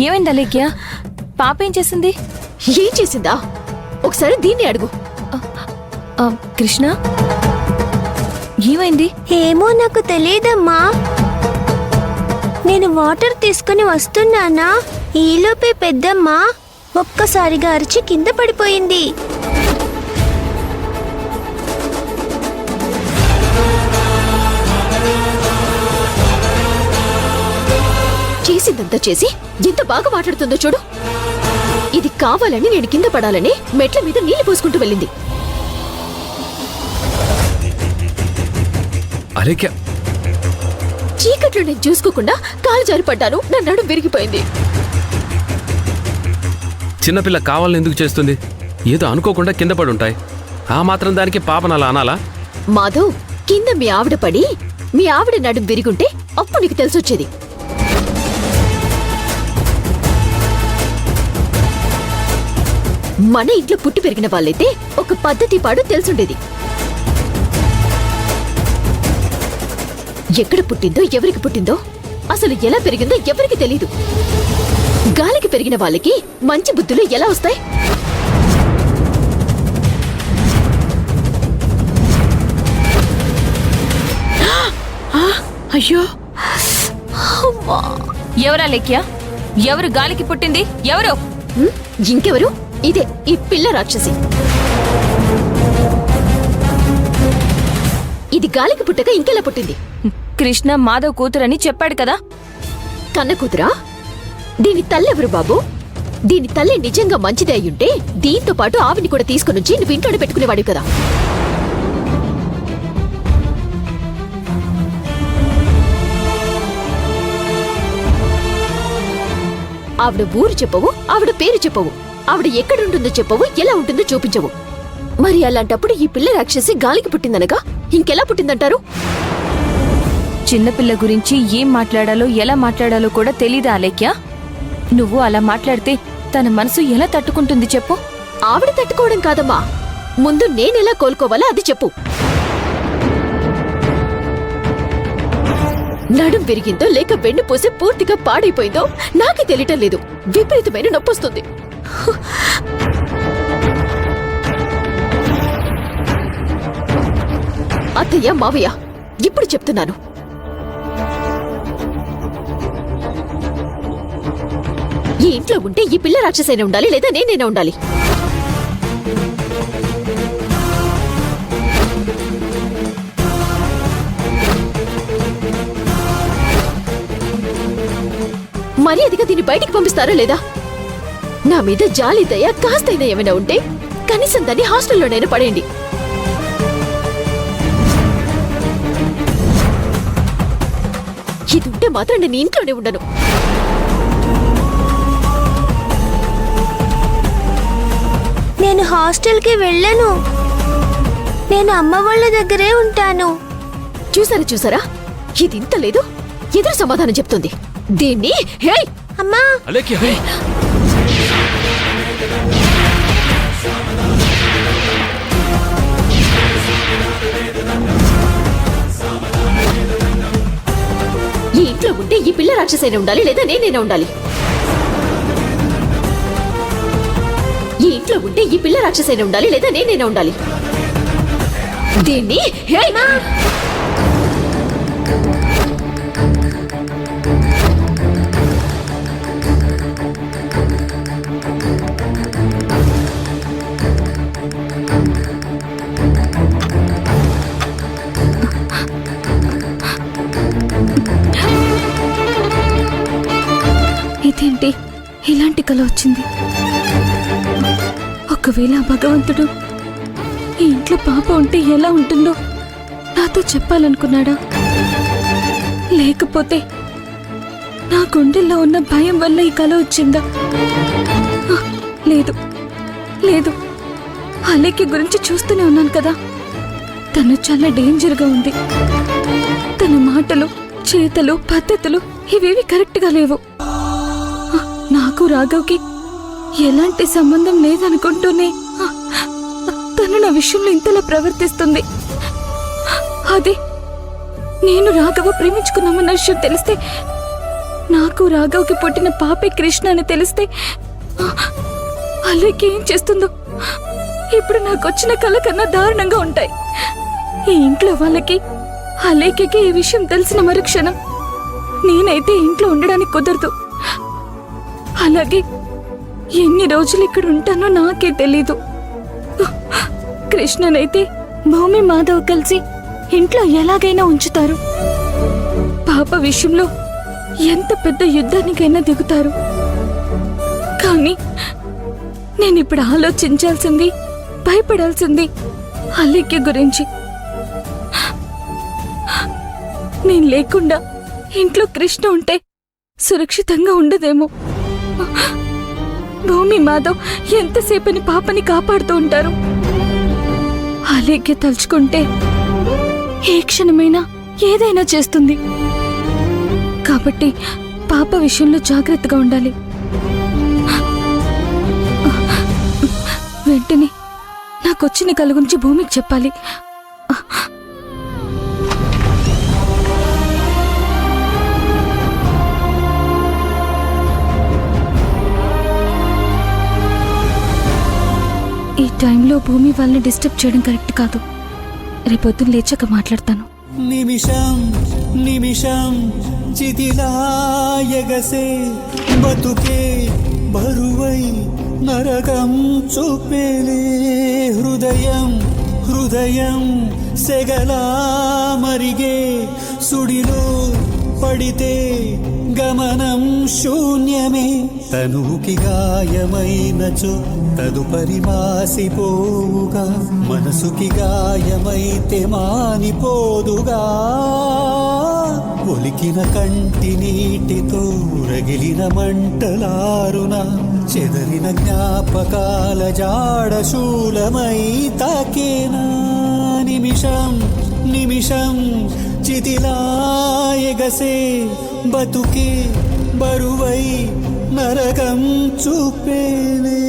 ఏమైంది అలేఖ్య? పాప ఏం చేసింది? ఏం చేసిందా? ఒకసారి దీన్ని అడుగు. కృష్ణ, ఏమైంది? ఏమో నాకు తెలియదమ్మా. నేను వాటర్ తీసుకుని వస్తున్నానా, ఈలోపే పెద్దమ్మ ఒక్కసారిగా అరిచి కింద పడిపోయింది. చేసిందంతా చేసి ఎంత బాగా మాట్లాడుతుందో చూడు. ఇది కావాలని నేను కింద పడాలని మెట్ల మీద నీళ్లు పోసుకుంటూ వెళ్ళింది. అలేఖ్య, చీకట్లో నేను చూసుకోకుండా కాలు జారి పడ్డాను. నా నడుం విరిగిపోయింది. చిన్నపిల్ల కావాలని ఎందుకు చేస్తుంది? ఏదో అనుకోకుండా కింద పడి ఉంటాయి. ఆ మాత్రం దానికి పాపను అలా అనాలా? మాధవ్, కింద మీ ఆవిడ పడి మీ ఆవిడ నడుం విరిగుంటే అప్పుడు నీకు తెలిసొచ్చేది. మన ఇంట్లో పుట్టి పెరిగిన వాళ్ళైతే ఒక పద్ధతి పాడు తెలుసుండేది. ఎక్కడ పుట్టిందో, ఎవరికి పుట్టిందో, అసలు ఎలా పెరిగిందో ఎవరికి తెలీదు. గాలికి పెరిగిన వాళ్ళకి మంచి బుద్ధులు ఎలా వస్తాయి? అయ్యో, ఎవరా అలేఖ్య? ఎవరు గాలికి పుట్టింది? ఎవరు? ఇంకెవరు? ఇదే ఈ పిల్ల రాక్షసి. ఇది గాలికి పుట్టక ఇంకెలా పుట్టింది? కృష్ణ మాధవ్ కూతురని చెప్పాడు కదా. కన్న కూతురా? దీని తల్లెవరు బాబు? దీని తల్లి నిజంగా మంచిదే అయ్యుంటే దీంతో పాటు ఆవిని కూడా తీసుకునొచ్చి నువ్వు ఇంట్లోనే పెట్టుకునేవాడు కదా. ఆవిడ ఊరు చెప్పవు, ఆవిడ పేరు చెప్పవు, ఆవిడ ఎక్కడుంటుందో చెప్పవు, ఎలా ఉంటుందో చూపించవు. మరి అలాంటప్పుడు ఈ పిల్ల రాక్షసి గాలికి పుట్టిందనగా ఇంకెలా పుట్టిందంటారు? చిన్నపిల్ల గురించి ఏం మాట్లాడాలో ఎలా మాట్లాడాలో కూడా తెలీదా అలేఖ్య? నువ్వు అలా మాట్లాడితే తన మనసు ఎలా తట్టుకుంటుంది చెప్పు? ఆవిడ తట్టుకోవడం కాదమ్మా, ముందు నేనెలా కోలుకోవాలో అది చెప్పు. నడుం విరిగిందో లేక వెన్నుపూస పూర్తిగా పాడైపోయిందో నాకే తెలియటం లేదు. విపరీతమైన నొప్పొస్తుంది. అత్తయ్య, మావయ్య, ఇప్పుడు చెప్తున్నాను. ఈ ఇంట్లో ఉంటే ఈ పిల్ల రాక్షసైనా ఉండాలి, లేదా నేనైనా ఉండాలి. మర్యాదగా దీన్ని బయటికి పంపిస్తారా లేదా? నా మీద జాలి దయ కాస్తైనా ఏమైనా ఉంటే కనీసం దాన్ని హాస్టల్లోనైనా పడేయండి. ఇది ఉంటే మాత్రం నేను ఇంట్లోనే ఉండను. నేను హాస్టల్కి వెళ్ళను. నేను అమ్మ వాళ్ళ దగ్గరే ఉంటాను. చూసారా చూసారా, ఇది ఇంత లేదు, ఎదురు సమాధానం చెప్తుంది. దీన్ని అమ్మా, అలేఖ్య, ఈ ఇంట్లో ఉంటే ఈ పిల్ల రాక్షసైనా ఉండాలి, లేదా నేనైనా ఉండాలి. ఈ ఇంట్లో ఉంటే ఈ పిల్ల రాక్షసైనా ఉండాలి, లేదా నేనైనా ఉండాలి. దీన్ని ఇదేంటి ఇలాంటి కల వచ్చింది? ఒకవేళ భగవంతుడు ఈ ఇంట్లో పాప ఉంటే ఎలా ఉంటుందో నాతో చెప్పాలనుకున్నాడా? లేకపోతే నా గుండెల్లో ఉన్న భయం వల్ల ఈ కల వచ్చిందా? లేదు లేదు, అలేఖ్య గురించి చూస్తూనే ఉన్నాను కదా. తను చాలా డేంజర్గా ఉంది. తన మాటలు, చేతలు, పద్ధతులు ఇవేవి కరెక్ట్గా లేవు. నాకు రాఘవ్కి ఎలాంటి సంబంధం లేదనుకుంటూనే తను నా విషయంలో ఇంతలా ప్రవర్తిస్తుంది. అదే నేను రాఘవ ప్రేమించుకున్నామన్న విషయం తెలిస్తే నాకు రాఘవ్కి పుట్టిన పాపే కృష్ణ అని తెలిస్తే అలేఖ్య ఏం చేస్తుందో ఇప్పుడు నాకు వచ్చిన కల కన్నా దారుణంగా ఉంటాయి. ఈ ఇంట్లో వాళ్ళకి అలేఖ్యకి ఈ విషయం తెలిసిన మరుక్షణం నేనైతే ఇంట్లో ఉండడానికి కుదరదు. అలాగే ఎన్ని రోజులు ఇక్కడ ఉంటానో నాకే తెలీదు. కృష్ణనైతే భూమి మాధవ్ కలిసి ఇంట్లో ఎలాగైనా ఉంచుతారు. పాప విషయంలో ఎంత పెద్ద యుద్ధానికైనా దిగుతారు. కానీ నేనిప్పుడు ఆలోచించాల్సింది, భయపడాల్సింది అలేఖ్య గురించి. నేను లేకుండా ఇంట్లో కృష్ణ ఉంటే సురక్షితంగా ఉండదేమో. భూమి మాధవ్ ఎంతసేపని పాపని కాపాడుతూ ఉంటారు. అలేఖ్య తలుచుకుంటే ఏ క్షణమైనా ఏదైనా చేస్తుంది. కాబట్టి పాప విషయంలో జాగ్రత్తగా ఉండాలి. వెంటనే నాకొచ్చిన కల గురించి భూమికి చెప్పాలి. ఈ టైంలో భూమి వాళ్ళని డిస్టర్బ్ చేయడం కరెక్ట్ కాదు. రేపొద్దున లేచాక మాట్లాడతాను. నిమిషం నిమిషం చితిలాయగసే బతుకే బరువై నరకం చూపేలే హృదయం హృదయం సెగలా మరిగే సుడిలో పడితే గమనం శూన్యమే తనుకి గాయమైనచో తదుపరి మాసిపోవుగా మనసుకి గాయమైతే మానిపోదుగా ఒలికిన కంటి నీటితో రగిలిన మంటలారున చెదరిన జ్ఞాపకాల జాడ శూలమై తాకేనా నిమిషం నిమిషం చితిలాయగసే బతుకే బరువై నరకం చూపేనే